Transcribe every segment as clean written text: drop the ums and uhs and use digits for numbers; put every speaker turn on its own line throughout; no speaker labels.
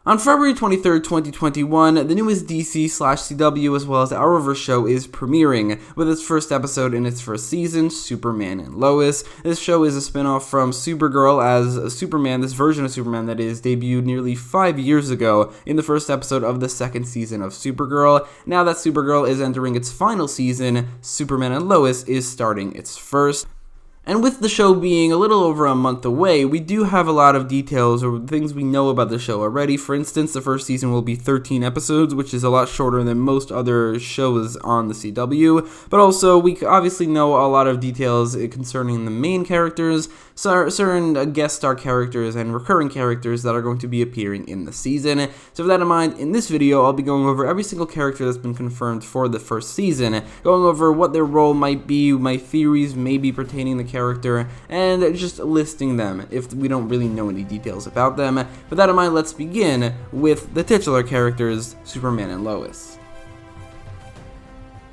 On February 23rd, 2021, the newest DC/CW as well as Arrowverse show is premiering, with its first episode in its first season, Superman and Lois. This show is a spin-off from Supergirl, as Superman, this version of Superman that is, debuted nearly 5 years ago in the first episode of the second season of Supergirl. Now that Supergirl is entering its final season, Superman and Lois is starting its first. And with the show being a little over a month away, we do have a lot of details or things we know about the show already. For instance, the first season will be 13 episodes, which is a lot shorter than most other shows on the CW. But also, we obviously know a lot of details concerning the main characters, certain guest star characters, and recurring characters that are going to be appearing in the season. So with that in mind, in this video, I'll be going over every single character that's been confirmed for the first season, going over what their role might be, my theories maybe pertaining to character, and just listing them if we don't really know any details about them. With that in mind, let's begin with the titular characters, Superman and Lois.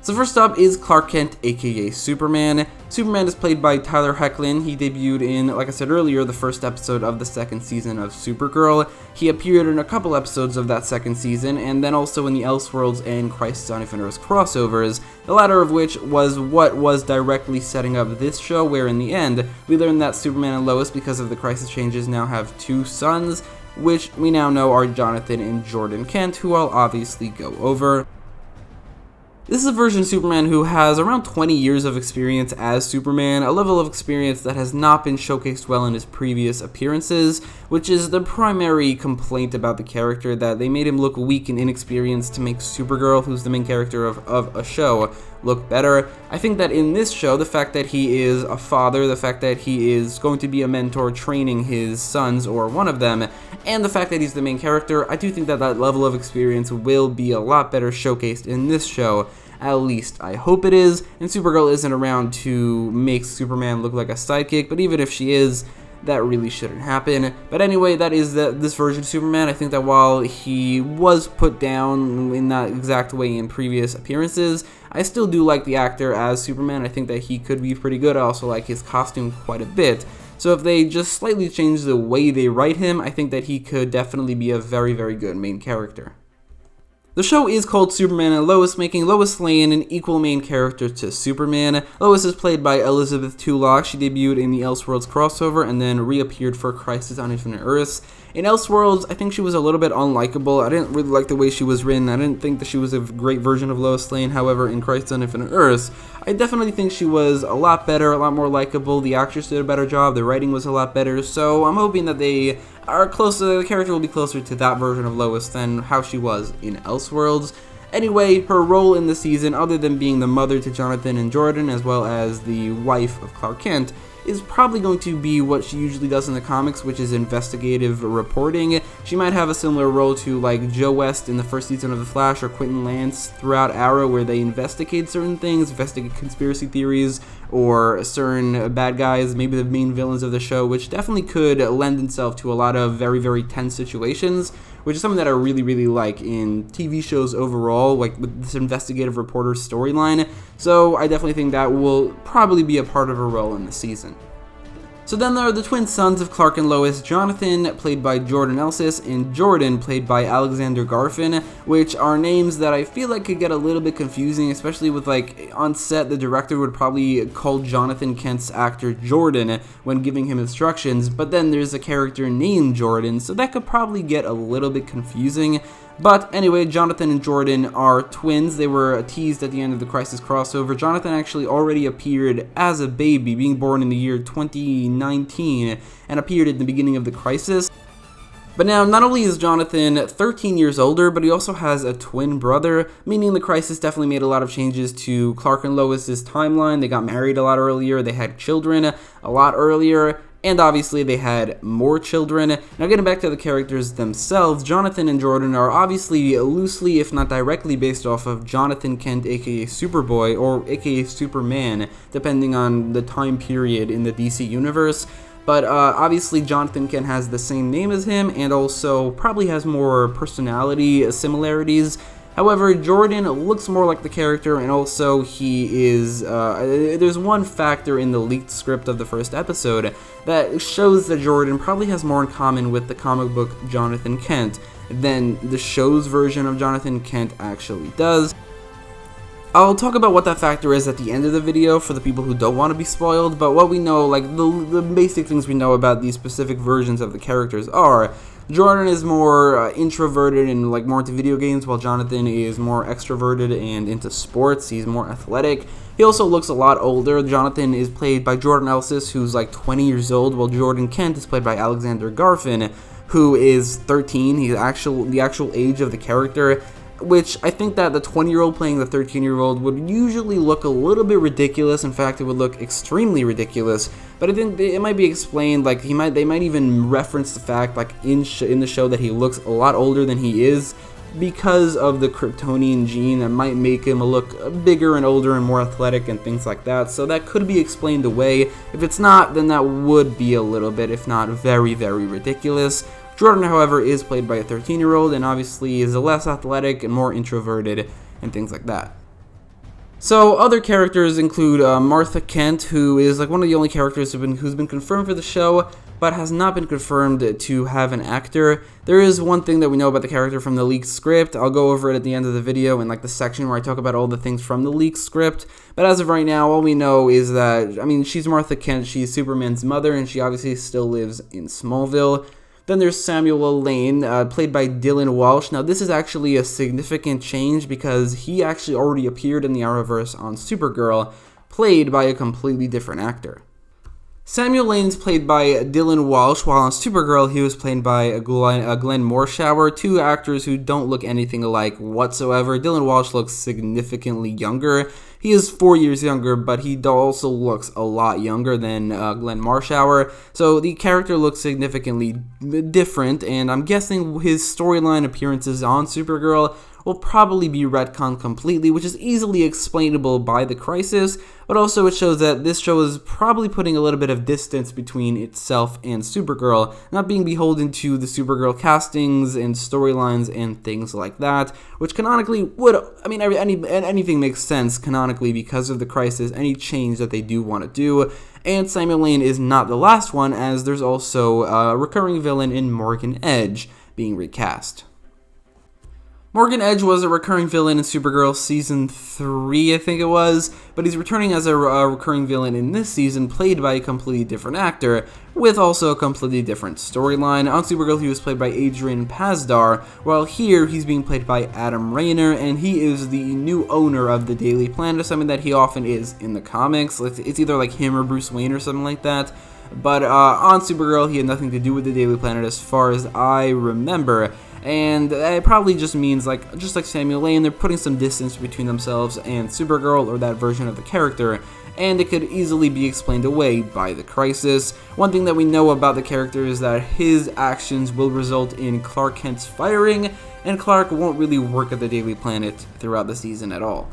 So first up is Clark Kent, aka Superman. Superman is played by Tyler Hoechlin. He debuted in, like I said earlier, the first episode of the second season of Supergirl. He appeared in a couple episodes of that second season, and then also in the Elseworlds and Crisis on Infinite Earths crossovers, the latter of which was what was directly setting up this show, where in the end, we learned that Superman and Lois, because of the crisis changes, now have two sons, which we now know are Jonathan and Jordan Kent, who I'll obviously go over. This is a version of Superman who has around 20 years of experience as Superman, a level of experience that has not been showcased well in his previous appearances, which is the primary complaint about the character, that they made him look weak and inexperienced to make Supergirl, who's the main character of a show, look better. I think that in this show, the fact that he is a father, the fact that he is going to be a mentor training his sons, or one of them, and the fact that he's the main character, I do think that that level of experience will be a lot better showcased in this show. At least I hope it is, and Supergirl isn't around to make Superman look like a sidekick, but even if she is, that really shouldn't happen. But anyway, that is this version of Superman. I think that while he was put down in that exact way in previous appearances, I still do like the actor as Superman. I think that he could be pretty good. I also like his costume quite a bit. So if they just slightly change the way they write him, I think that he could definitely be a very, very good main character. The show is called Superman and Lois, making Lois Lane an equal main character to Superman. Lois is played by Elizabeth Tulloch. She debuted in the Elseworlds crossover and then reappeared for Crisis on Infinite Earths. In Elseworlds, I think she was a little bit unlikable. I didn't really like the way she was written. I didn't think that she was a great version of Lois Lane. However, in Crisis on Infinite Earths, I definitely think she was a lot better, a lot more likable. The actress did a better job. The writing was a lot better. So I'm hoping that they are closer. The character will be closer to that version of Lois than how she was in Elseworlds. Anyway, her role in the season, other than being the mother to Jonathan and Jordan, as well as the wife of Clark Kent, is probably going to be what she usually does in the comics, which is investigative reporting. She might have a similar role to like Joe West in the first season of The Flash, or Quentin Lance throughout Arrow, where they investigate certain things, investigate conspiracy theories, or certain bad guys, maybe the main villains of the show, which definitely could lend itself to a lot of very, very tense situations, which is something that I really, really like in TV shows overall, like with this investigative reporter storyline. So I definitely think that will probably be a part of her role in the season. So then there are the twin sons of Clark and Lois, Jonathan, played by Jordan Elsis, and Jordan, played by Alexander Garfin, which are names that I feel like could get a little bit confusing, especially with, like, on set, the director would probably call Jonathan Kent's actor Jordan when giving him instructions, but then there's a character named Jordan, so that could probably get a little bit confusing. But anyway, Jonathan and Jordan are twins. They were teased at the end of the Crisis crossover. Jonathan actually already appeared as a baby, being born in the year 2019, and appeared at the beginning of the Crisis. But now, not only is Jonathan 13 years older, but he also has a twin brother, meaning the Crisis definitely made a lot of changes to Clark and Lois's timeline. They got married a lot earlier, they had children a lot earlier, and obviously they had more children. Now getting back to the characters themselves, Jonathan and Jordan are obviously loosely, if not directly, based off of Jonathan Kent, aka Superboy, or aka Superman, depending on the time period in the DC universe. But obviously Jonathan Kent has the same name as him, and also probably has more personality similarities. However, Jordan looks more like the character, and also he is, there's one factor in the leaked script of the first episode that shows that Jordan probably has more in common with the comic book Jonathan Kent than the show's version of Jonathan Kent actually does. I'll talk about what that factor is at the end of the video for the people who don't want to be spoiled, but what we know, like the basic things we know about these specific versions of the characters are, Jordan is more introverted and like more into video games, while Jonathan is more extroverted and into sports. He's more athletic. He also looks a lot older. Jonathan is played by Jordan Elsis, who's like 20 years old, while Jordan Kent is played by Alexander Garfin, who is 13. He's the actual age of the character, which I think that the 20-year-old playing the 13-year-old would usually look a little bit ridiculous. In fact, it would look extremely ridiculous. But I think it might be explained, like they might even reference the fact, like in the show, that he looks a lot older than he is because of the Kryptonian gene that might make him look bigger and older and more athletic and things like that. So that could be explained away. If it's not, then that would be a little bit, if not very, very ridiculous. Jordan, however, is played by a 13-year-old and obviously is less athletic and more introverted and things like that. So other characters include Martha Kent, who is like one of the only characters who's been confirmed for the show, but has not been confirmed to have an actor. There is one thing that we know about the character from the leaked script. I'll go over it at the end of the video in like the section where I talk about all the things from the leaked script. But as of right now, all we know is that, I mean, she's Martha Kent, she's Superman's mother, and she obviously still lives in Smallville. Then there's Samuel L. Lane, played by Dylan Walsh. Now, this is actually a significant change because he actually already appeared in the Arrowverse on Supergirl, played by a completely different actor. Samuel Lane is played by Dylan Walsh, while on Supergirl he was played by Glenn Morshower, two actors who don't look anything alike whatsoever. Dylan Walsh looks significantly younger. He is 4 years younger, but he also looks a lot younger than Glenn Morshower, so the character looks significantly different, and I'm guessing his storyline appearances on Supergirl will probably be retconned completely, which is easily explainable by the Crisis, but also it shows that this show is probably putting a little bit of distance between itself and Supergirl, not being beholden to the Supergirl castings and storylines and things like that, which canonically would, I mean, anything makes sense canonically because of the Crisis, any change that they do want to do. And Samuel Lane is not the last one, as there's also a recurring villain in Morgan Edge being recast. Morgan Edge was a recurring villain in Supergirl Season 3, I think it was, but he's returning as a recurring villain in this season, played by a completely different actor, with also a completely different storyline. On Supergirl, he was played by Adrian Pasdar, while here he's being played by Adam Rayner, and he is the new owner of the Daily Planet, something that he often is in the comics. It's either like him or Bruce Wayne or something like that. But on Supergirl, he had nothing to do with the Daily Planet as far as I remember. And it probably just means, like, just like Samuel Lane, they're putting some distance between themselves and Supergirl, or that version of the character, and it could easily be explained away by the Crisis. One thing that we know about the character is that his actions will result in Clark Kent's firing, and Clark won't really work at the Daily Planet throughout the season at all.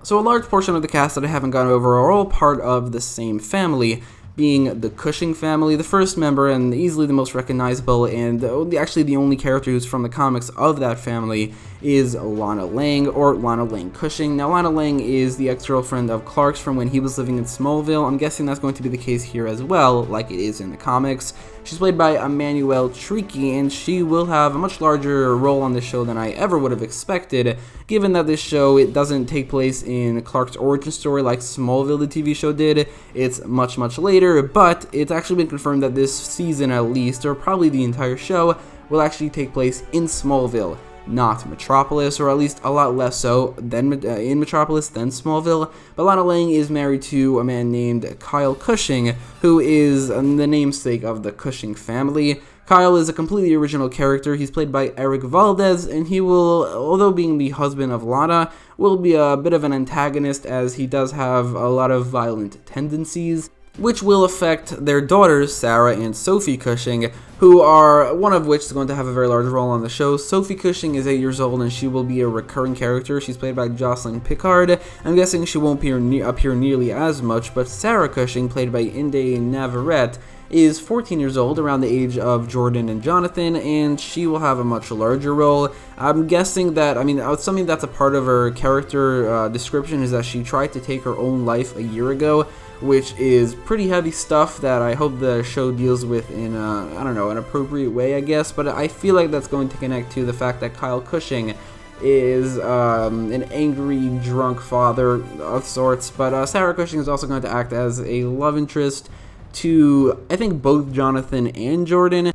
So a large portion of the cast that I haven't gone over are all part of the same family, being the Cushing family. The first member, and easily the most recognizable, and actually the only character who's from the comics of that family, is Lana Lang, or Lana Lang Cushing. Now, Lana Lang is the ex-girlfriend of Clark's from when he was living in Smallville. I'm guessing that's going to be the case here as well, like it is in the comics. She's played by Emmanuelle Chriqui, and she will have a much larger role on this show than I ever would have expected, given that this show, it doesn't take place in Clark's origin story like Smallville, the TV show, did. It's much, much later, but it's actually been confirmed that this season at least, or probably the entire show, will actually take place in Smallville, not Metropolis, or at least a lot less so than in Metropolis than Smallville. But Lana Lang is married to a man named Kyle Cushing, who is the namesake of the Cushing family. Kyle is a completely original character. He's played by Eric Valdez, and he will, although being the husband of Lana, will be a bit of an antagonist, as he does have a lot of violent tendencies, which will affect their daughters, Sarah and Sophie Cushing, who are, one of which is going to have a very large role on the show. Sophie Cushing is 8 years old, and she will be a recurring character. She's played by Jocelyn Pickard. I'm guessing she won't appear nearly as much, but Sarah Cushing, played by Inde Navarrete, is 14 years old, around the age of Jordan and Jonathan, and she will have a much larger role. I'm guessing that, something that's a part of her character description is that she tried to take her own life a year ago, which is pretty heavy stuff that I hope the show deals with in, an appropriate way, I guess, but I feel like that's going to connect to the fact that Kyle Cushing is an angry, drunk father of sorts, but Sarah Cushing is also going to act as a love interest to, I think, both Jonathan and Jordan.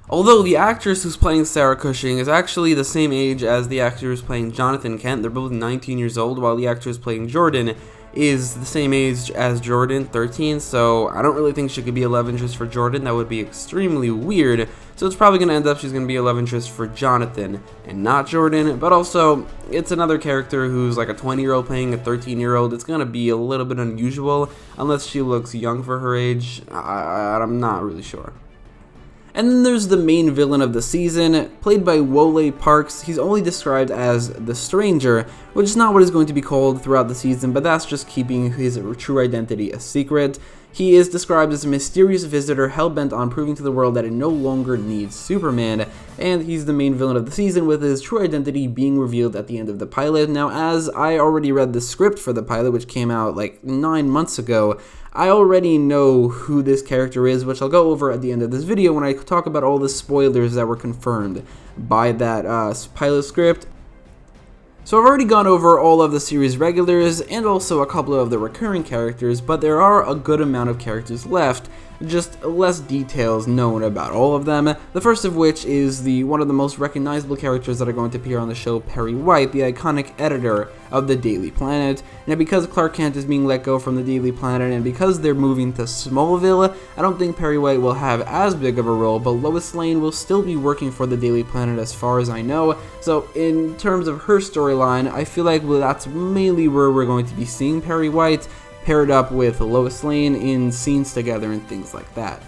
Although the actress who's playing Sarah Cushing is actually the same age as the actor who's playing Jonathan Kent. They're both 19 years old, while the actor who's playing Jordan is the same age as Jordan, 13, so I don't really think she could be a love interest for Jordan. That would be extremely weird. So it's probably going to end up she's going to be a love interest for Jonathan and not Jordan, but also it's another character who's like a 20-year-old playing a 13-year-old. It's going to be a little bit unusual unless she looks young for her age. I'm not really sure. And then there's the main villain of the season, played by Wole Parks. He's only described as the Stranger, which is not what he's going to be called throughout the season, but that's just keeping his true identity a secret. He is described as a mysterious visitor hell-bent on proving to the world that it no longer needs Superman, and he's the main villain of the season, with his true identity being revealed at the end of the pilot. Now, as I already read the script for the pilot, which came out like 9 months ago, I already know who this character is, which I'll go over at the end of this video when I talk about all the spoilers that were confirmed by that pilot script. So I've already gone over all of the series regulars and also a couple of the recurring characters, but there are a good amount of characters left, just less details known about all of them. The first of which is one of the most recognizable characters that are going to appear on the show, Perry White, the iconic editor of the Daily Planet. Now, because Clark Kent is being let go from the Daily Planet and because they're moving to Smallville, I don't think Perry White will have as big of a role, but Lois Lane will still be working for the Daily Planet as far as I know. So in terms of her storyline, I feel like that's mainly where we're going to be seeing Perry White, paired up with Lois Lane in scenes together and things like that.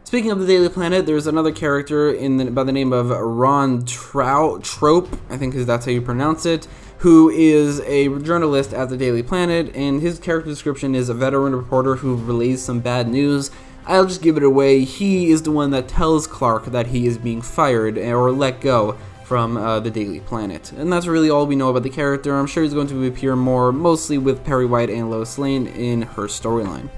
Speaking of the Daily Planet, there's another character by the name of Ron Trope, I think that's how you pronounce it, who is a journalist at the Daily Planet, and his character description is a veteran reporter who relays some bad news. I'll just give it away. He is the one that tells Clark that he is being fired or let go from the Daily Planet. And that's really all we know about the character. I'm sure he's going to appear more, mostly with Perry White and Lois Lane in her storyline.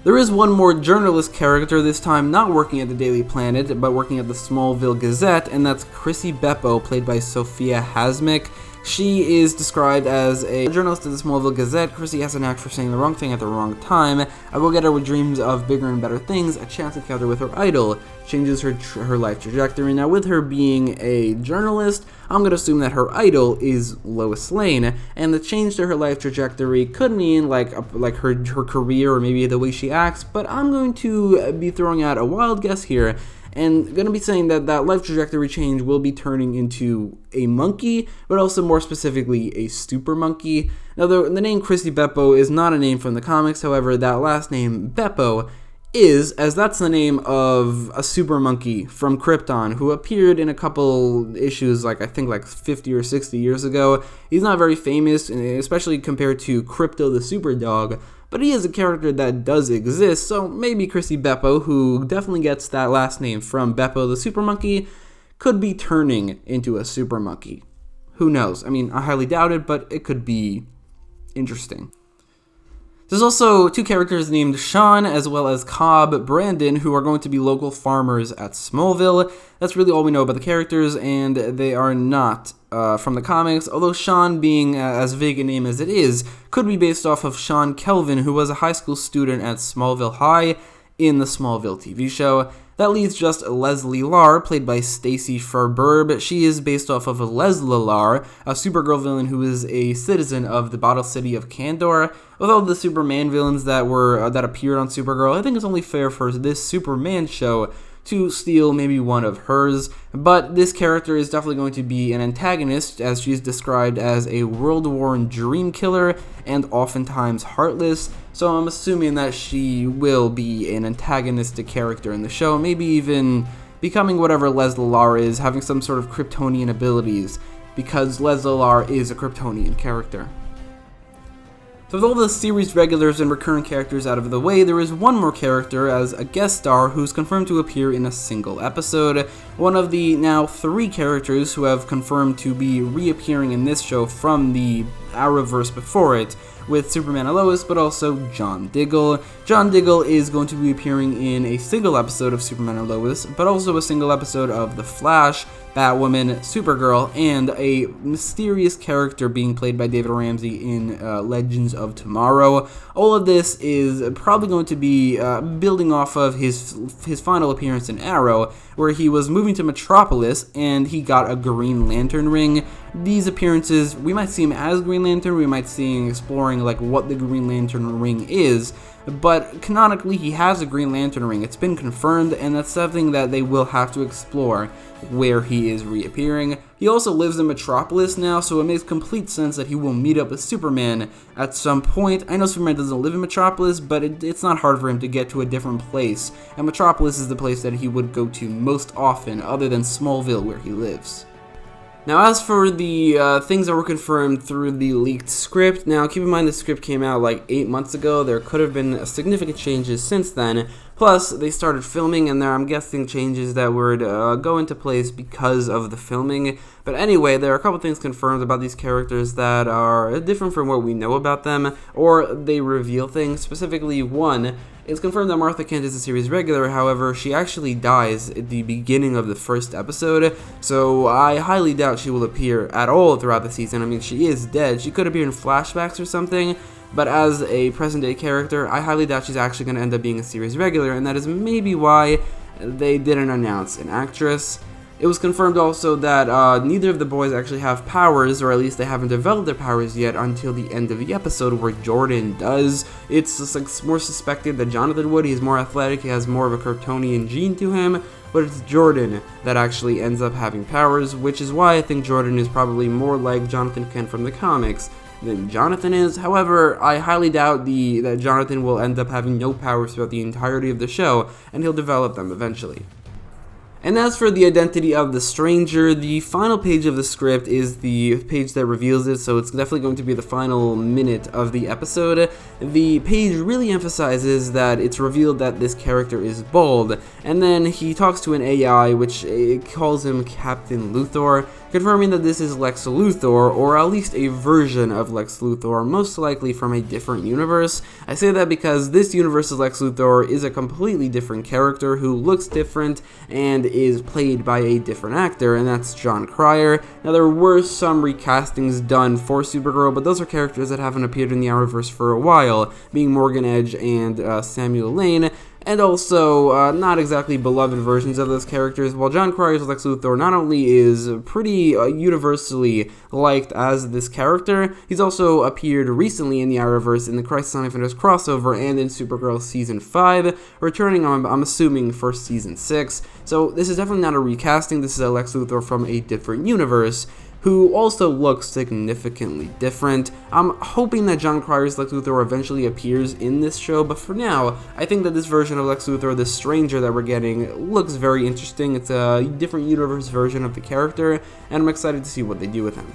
There is one more journalist character, this time not working at the Daily Planet, but working at the Smallville Gazette, and that's Chrissy Beppo, played by Sophia Hasmick. She is described as a journalist at the Smallville Gazette. Chrissy has an knack for saying the wrong thing at the wrong time. A go-getter with dreams of bigger and better things, a chance encounter with her idol changes her life trajectory. Now, with her being a journalist, I'm going to assume that her idol is Lois Lane, and the change to her life trajectory could mean like her career or maybe the way she acts, but I'm going to be throwing out a wild guess here and going to be saying that life trajectory change will be turning into a monkey, but also more specifically a super monkey. Now, the name Chrissy Beppo is not a name from the comics, however, that last name, Beppo, is, as that's the name of a super monkey from Krypton who appeared in a couple issues, I think 50 or 60 years ago. He's not very famous, especially compared to Crypto the Super Dog, but he is a character that does exist, so maybe Chrissy Beppo, who definitely gets that last name from Beppo the Super Monkey, could be turning into a super monkey. Who knows? I highly doubt it, but it could be interesting. There's also two characters named Sean as well as Cobb Brandon, who are going to be local farmers at Smallville. That's really all we know about the characters, and they are not from the comics, although Sean, being as vague a name as it is, could be based off of Sean Kelvin, who was a high school student at Smallville High in the Smallville TV show. That leaves just Leslie Lar, played by Stacey Ferberb. She is based off of Leslie Lar, a Supergirl villain who is a citizen of the Bottle City of Kandor. With all the Superman villains that appeared on Supergirl, I think it's only fair for this Superman show to steal maybe one of hers, but this character is definitely going to be an antagonist, as she's described as a world-worn dream killer and oftentimes heartless, so I'm assuming that she will be an antagonistic character in the show, maybe even becoming whatever Leslie Lar is, having some sort of Kryptonian abilities, because Leslie Lar is a Kryptonian character. So with all the series regulars and recurring characters out of the way, there is one more character as a guest star who's confirmed to appear in a single episode. One of the now 3 characters who have confirmed to be reappearing in this show from the Arrowverse before it, with Superman and Lois, but also John Diggle. John Diggle is going to be appearing in a single episode of Superman and Lois, but also a single episode of The Flash, Batwoman, Supergirl, and a mysterious character being played by David Ramsey in Legends of Tomorrow. All of this is probably going to be building off of his final appearance in Arrow, where he was moving to Metropolis and he got a Green Lantern ring. These appearances, we might see him as Green Lantern, we might see him exploring like what the Green Lantern ring is, but canonically he has a Green Lantern ring. It's been confirmed, and that's something that they will have to explore where he is reappearing. He also lives in Metropolis now, so it makes complete sense that he will meet up with Superman at some point. I know Superman doesn't live in Metropolis, but it's not hard for him to get to a different place, and Metropolis is the place that he would go to most often, other than Smallville where he lives. Now, as for the things that were confirmed through the leaked script, now keep in mind the script came out like 8 months ago. There could have been significant changes since then. Plus, they started filming, and there I'm guessing changes that would go into place because of the filming. But anyway, there are a couple things confirmed about these characters that are different from what we know about them, or they reveal things. Specifically, one, it's confirmed that Martha Kent is a series regular. However, she actually dies at the beginning of the first episode, so I highly doubt she will appear at all throughout the season. I mean, she is dead. She could appear in flashbacks or something, but as a present-day character, I highly doubt she's actually going to end up being a series regular, and that is maybe why they didn't announce an actress. It was confirmed also that neither of the boys actually have powers, or at least they haven't developed their powers yet until the end of the episode where Jordan does. It's just like more suspected that Jonathan would. He's more athletic, he has more of a Kryptonian gene to him, but it's Jordan that actually ends up having powers, which is why I think Jordan is probably more like Jonathan Kent from the comics than Jonathan is. However, I highly doubt that Jonathan will end up having no powers throughout the entirety of the show, and he'll develop them eventually. And as for the identity of the stranger, the final page of the script is the page that reveals it, so it's definitely going to be the final minute of the episode. The page really emphasizes that it's revealed that this character is bald, and then he talks to an AI, which calls him Captain Luthor, confirming that this is Lex Luthor, or at least a version of Lex Luthor, most likely from a different universe. I say that because this universe's Lex Luthor is a completely different character who looks different and is played by a different actor, and that's Jon Cryer. Now, there were some recastings done for Supergirl, but those are characters that haven't appeared in the Arrowverse for a while, being Morgan Edge and Samuel Lane, and also not exactly beloved versions of those characters. While Jon Cryer's Lex Luthor not only is pretty universally liked as this character, he's also appeared recently in the Arrowverse in the Crisis on Infinite Earths crossover and in Supergirl Season 5, returning, I'm assuming, for Season 6. So this is definitely not a recasting, this is a Lex Luthor from a different universe, who also looks significantly different. I'm hoping that Jon Cryer's Lex Luthor eventually appears in this show, but for now, I think that this version of Lex Luthor, this stranger that we're getting, looks very interesting. It's a different universe version of the character, and I'm excited to see what they do with him.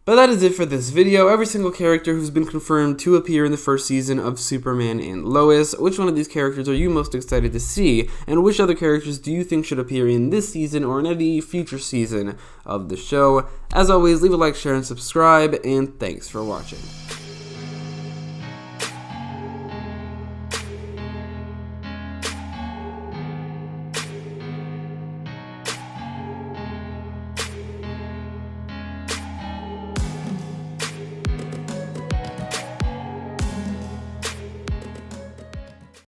But that is it for this video. Every single character who's been confirmed to appear in the first season of Superman and Lois. Which one of these characters are you most excited to see? And which other characters do you think should appear in this season or in any future season of the show? As always, leave a like, share, and subscribe, and thanks for watching.